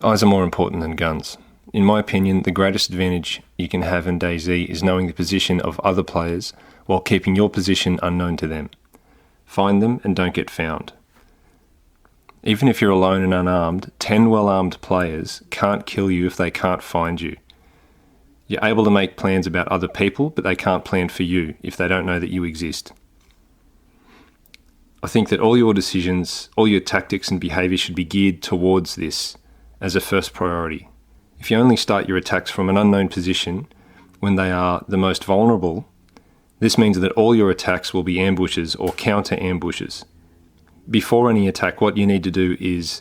Eyes are more important than guns. In my opinion, the greatest advantage you can have in DayZ is knowing the position of other players while keeping your position unknown to them. Find them and don't get found. Even if you're alone and unarmed, 10 well-armed players can't kill you if they can't find you. You're able to make plans about other people, but they can't plan for you if they don't know that you exist. I think that all your decisions, all your tactics and behaviour should be geared towards this as a first priority. If you only start your attacks from an unknown position when they are the most vulnerable, this means that all your attacks will be ambushes or counter-ambushes. Before any attack, what you need to do is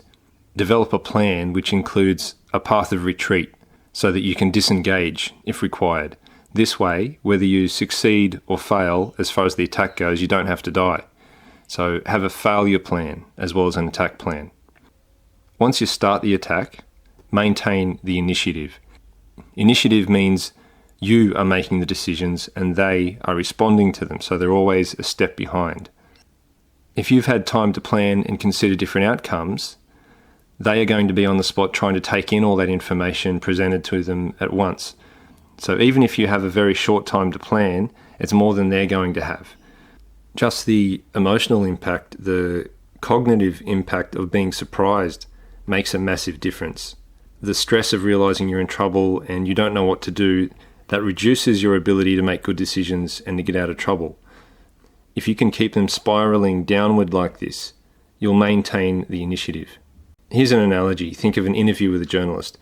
develop a plan which includes a path of retreat so that you can disengage if required. This way, whether you succeed or fail as far as the attack goes, you don't have to die. So have a failure plan as well as an attack plan. Once you start the attack, maintain the initiative. Initiative means you are making the decisions and they are responding to them, so they're always a step behind. If you've had time to plan and consider different outcomes, they are going to be on the spot trying to take in all that information presented to them at once. So even if you have a very short time to plan, it's more than they're going to have. Just the emotional impact, the cognitive impact of being surprised makes a massive difference. The stress of realizing you're in trouble and you don't know what to do, that reduces your ability to make good decisions and to get out of trouble. If you can keep them spiraling downward like this, you'll maintain the initiative. Here's an analogy. Think of an interview with a journalist.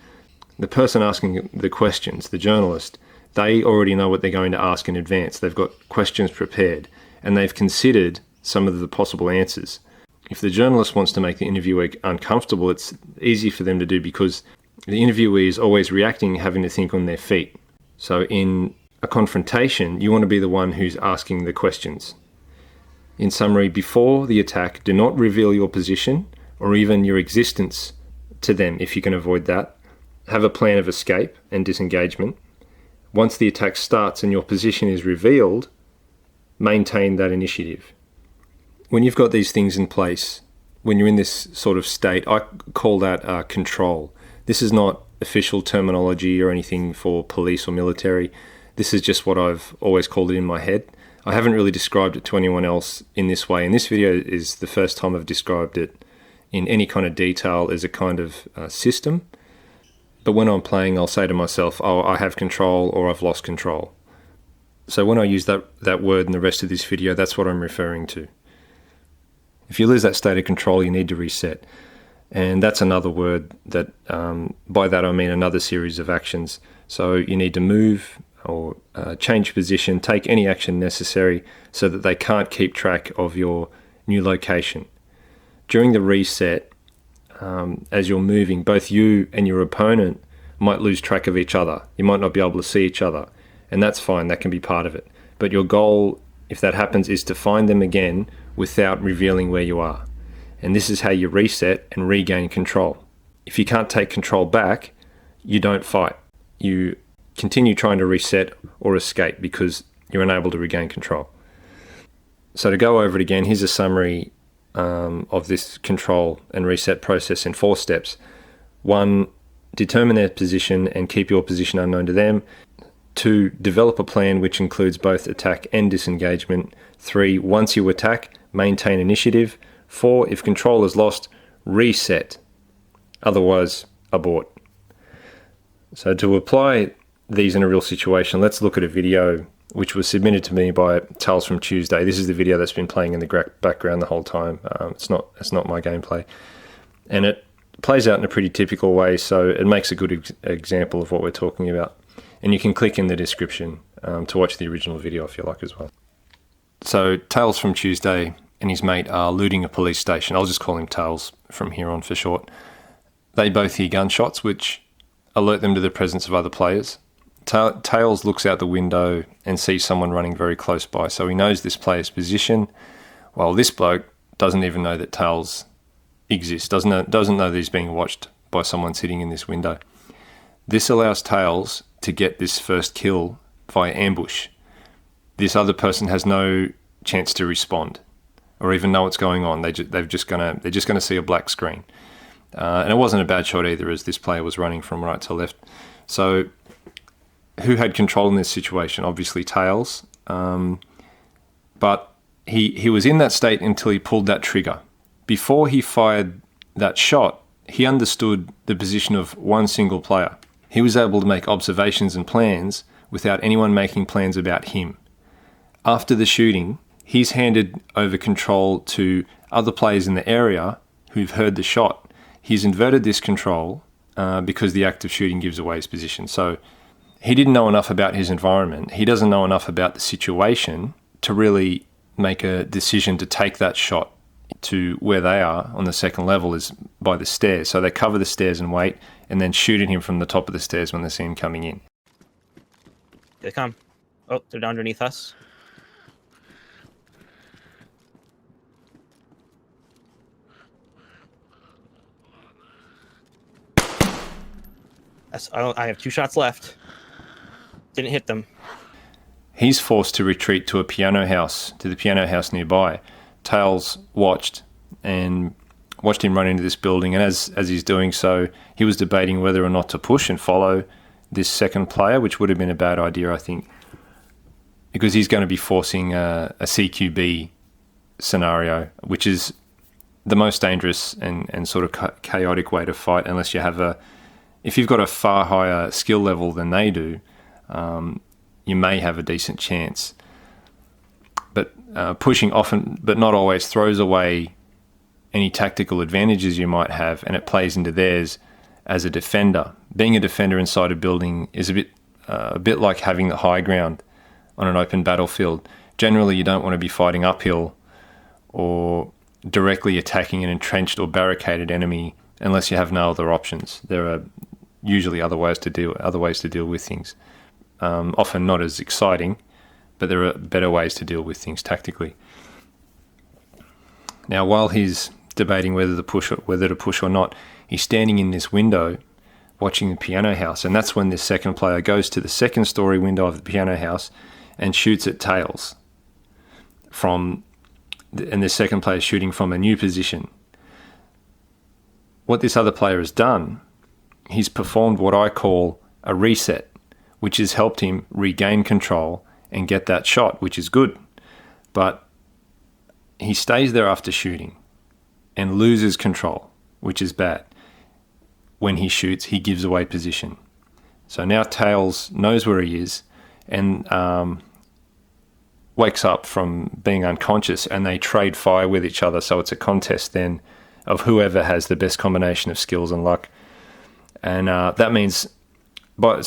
The person asking the questions, the journalist, they already know what they're going to ask in advance. They've got questions prepared and they've considered some of the possible answers. If the journalist wants to make the interviewer uncomfortable, it's easy for them to do because the interviewee is always reacting, having to think on their feet. So in a confrontation, you want to be the one who's asking the questions. In summary, before the attack, do not reveal your position or even your existence to them if you can avoid that. Have a plan of escape and disengagement. Once the attack starts and your position is revealed, maintain that initiative. When you've got these things in place, when you're in this sort of state, I call that control. This is not official terminology or anything for police or military. This is just what I've always called it in my head. I haven't really described it to anyone else in this way, and this video is the first time I've described it in any kind of detail as a kind of system. But when I'm playing, I'll say to myself, oh, I have control or I've lost control. So when I use that word in the rest of this video, that's what I'm referring to. If you lose that state of control, you need to reset. And that's another word that, by that I mean another series of actions. So you need to move or change position, take any action necessary so that they can't keep track of your new location. During the reset, as you're moving, both you and your opponent might lose track of each other. You might not be able to see each other, and that's fine, that can be part of it. But your goal, if that happens, is to find them again without revealing where you are. And this is how you reset and regain control. If you can't take control back, you don't fight. You continue trying to reset or escape because you're unable to regain control. So to go over it again, here's a summary of this control and reset process in 4 steps. 1, determine their position and keep your position unknown to them. 2, develop a plan which includes both attack and disengagement. 3, once you attack, maintain initiative. 4, if control is lost, reset. Otherwise, abort. So to apply these in a real situation, let's look at a video which was submitted to me by Tales from Tuesday. This is the video that's been playing in the background the whole time. It's not my gameplay. And it plays out in a pretty typical way, so it makes a good example of what we're talking about. And you can click in the description to watch the original video if you like as well. So Tales from Tuesday and his mate are looting a police station. I'll just call him Tales from here on for short. They both hear gunshots, which alert them to the presence of other players. Tails looks out the window and sees someone running very close by, so he knows this player's position, while this bloke doesn't even know that Tails exists, doesn't know that he's being watched by someone sitting in this window. This allows Tails to get this first kill via ambush. This other person has no chance to respond. or even know what's going on. They're just gonna see a black screen. And it wasn't a bad shot either, as this player was running from right to left. So who had control in this situation? Obviously Tails. But he was in that state until he pulled that trigger. Before he fired that shot, he understood the position of one single player. He was able to make observations and plans without anyone making plans about him. After the shooting, he's handed over control to other players in the area who've heard the shot. He's inverted this control because the act of shooting gives away his position. So he didn't know enough about his environment. He doesn't know enough about the situation to really make a decision to take that shot to where they are on the second level, is by the stairs. So they cover the stairs and wait, and then shoot at him from the top of the stairs when they see him coming in. They come. Oh, they're down underneath us. I have 2 shots left. Didn't hit them. He's forced to retreat to the piano house nearby. Tails watched him run into this building, and as he's doing so, he was debating whether or not to push and follow this second player, which would have been a bad idea, I think, because he's going to be forcing a CQB scenario, which is the most dangerous and sort of chaotic way to fight, unless you have if you've got a far higher skill level than they do, you may have a decent chance. But pushing often, but not always, throws away any tactical advantages you might have, and it plays into theirs as a defender. Being a defender inside a building is a bit like having the high ground on an open battlefield. Generally, you don't want to be fighting uphill or directly attacking an entrenched or barricaded enemy unless you have no other options. There are usually other ways to deal with things. Often not as exciting, but there are better ways to deal with things tactically. Now, while he's debating whether to push or not, he's standing in this window watching the piano house, and that's when this second player goes to the second story window of the piano house and shoots at Tails and the second player is shooting from a new position. What this other player has done, he's performed what I call a reset, which has helped him regain control and get that shot, which is good. But he stays there after shooting and loses control, which is bad. When he shoots, he gives away position. So now Tails knows where he is and wakes up from being unconscious, and they trade fire with each other. So it's a contest then of whoever has the best combination of skills and luck. And that means, by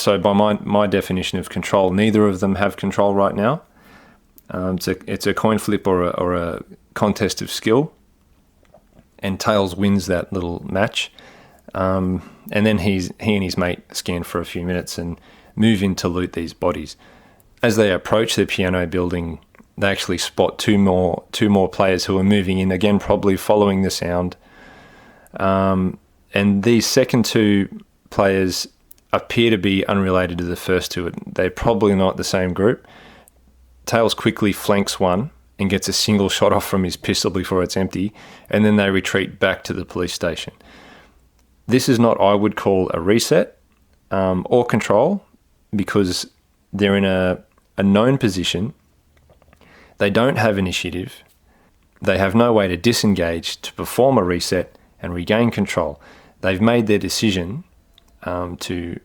my definition of control, neither of them have control right now. It's a coin flip or a contest of skill, and Tails wins that little match. And then he and his mate scan for a few minutes and move in to loot these bodies. As they approach the piano building, they actually spot two more players who are moving in, again probably following the sound. And these second 2 players appear to be unrelated to the first 2. They're probably not the same group. Tails quickly flanks one and gets a single shot off from his pistol before it's empty, and then they retreat back to the police station. This is not, I would call, a reset or control, because they're in a known position. They don't have initiative. They have no way to disengage to perform a reset and regain control. They've made their decision to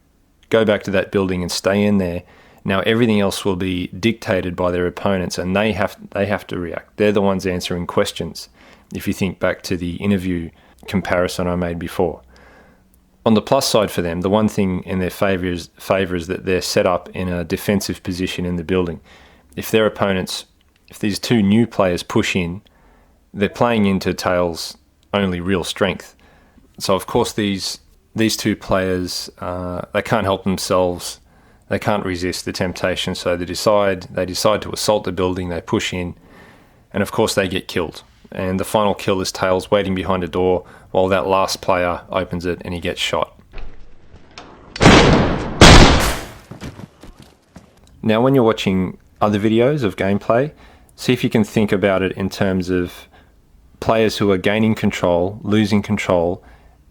go back to that building and stay in there. Now everything else will be dictated by their opponents, and they have to react. They're the ones answering questions, if you think back to the interview comparison I made before. On the plus side for them, the one thing in their favour is that they're set up in a defensive position in the building. If these 2 new players push in, they're playing into Tails' only real strength. So of course these 2 players, they can't help themselves. They can't resist the temptation, so they decide to assault the building. They push in, and of course they get killed. And the final kill is Tails waiting behind a door while that last player opens it and he gets shot. Now, when you're watching other videos of gameplay, see if you can think about it in terms of players who are gaining control, losing control,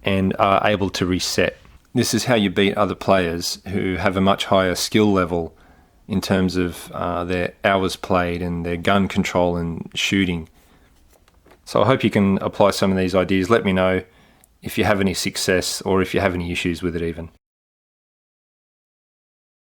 and are able to reset. This is how you beat other players who have a much higher skill level in terms of their hours played and their gun control and shooting. So I hope you can apply some of these ideas. Let me know if you have any success or if you have any issues with it even.